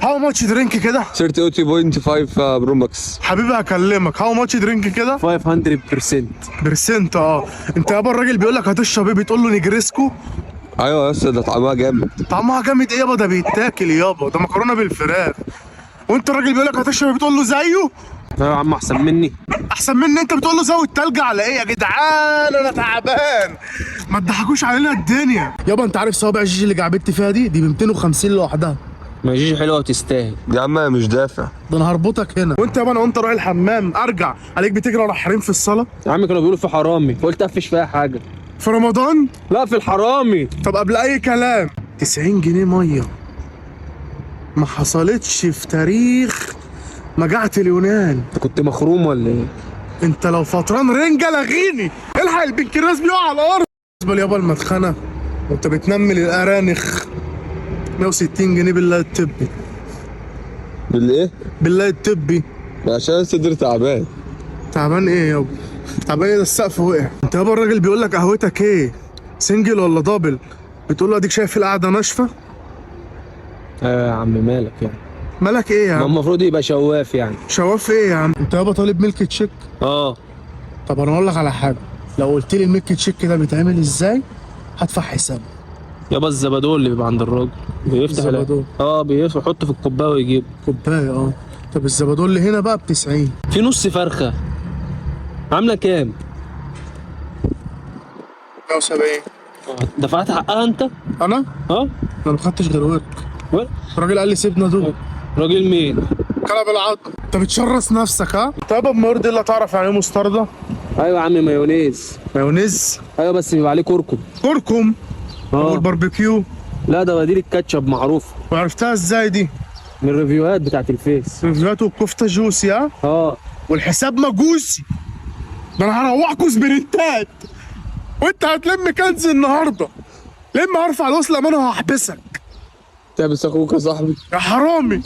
هاو ماتش درينك كده 30.5 برو ماكس. حبيبي هكلمك. هاو ماتش درينك كده 500%. برسنت. انت يابا الراجل بيقول لك هتشرب ايه، بتقول له نجريسكو. ايوه يا اسطى ده طعمها جامد. طعمها جامد ايه يابا، ده بيتاكل يابا، ده مكرونه بالفراخ. وانت الراجل بيقول لك هتشرب بتقول له زيه. يا عم احسن مني. احسن مني انت بتقول له زود تلج على ايه يا جدعان، انا تعبان. ما تضحكوش علينا الدنيا يابا. انت عارف صوابع الجيجي اللي جعبت فيها دي ب 250 لوحدها. ما جيجي حلوه وتستاهل. يا عم انا مش دافع. ده انا هربطك هنا. وانت يابا انا وانت رايح الحمام ارجع عليك بتجري ورا حريم في الصاله. يا عم كانوا بيقولوا في حرامي فقلت افش فيها حاجه. في رمضان. لا في الحرامي. طب قبل اي كلام 90 جنيه ميه ما حصلتش في تاريخ مجاعة اليونان. انت كنت مخروم ولا ايه؟ انت لو فطران رنجة لغيني. الحق البنكراس بيقع على الارض. بالنسبة يابا المدخنة وانت بتنمل الارانخ 160 جنيه بالله الطبي. بالايه؟ بالله الطبي. عشان صدري تعبان. تعبان ايه يابا؟ تعبان ايه ده السقف وقع. انت يابا الراجل بيقول لك قهوتك ايه؟ سنجل ولا دبل؟ بتقول له اديك شايف القعدة ناشفة؟ يا عم مالك يعني؟ مالك ايه يا ما عم؟ المفروض يبقى شواف يعني. شواف ايه يا عم؟ انت يابا طالب ميلك تشيك؟ اه. طب انا اقول لك على حاجه، لو قلت لي الميلك تشيك ده بيتعمل ازاي هدفع حساب. يابا الزبادول اللي بيبقى عند الراجل بيفتح الزبادول. بيفتح يحطه في الكوبايه ويجيب. كوبايه طب الزبادول اللي هنا بقى ب 90. في نص فرخه عامله كام؟ 170. دفعت حقها انت؟ انا اه. ما خدتش غير ورك. الراجل قال لي سيبنا دول. راجل مين؟ كلب العظم. انت بتشرس نفسك ها؟ طب المرض اللي تعرف يعني ايه مستردة؟ ايوه يا عم مايونيز. مايونيز. ايوه بس بيبقى عليه كركم. كركم. والباربيكيو. لا ده بديل الكاتشب معروف. وعرفتها ازاي دي؟ من الريفيوهات بتاعت الفيس. ريفيوهات والكفته جوسي ها؟ والحساب مجوسي. ده انا هروحكوا سبرنتات وانت هتلم كنز النهارده. لما هرفع الوصله امانه وهحبسك تعبس اخوك يا صاحبي. يا حرامي.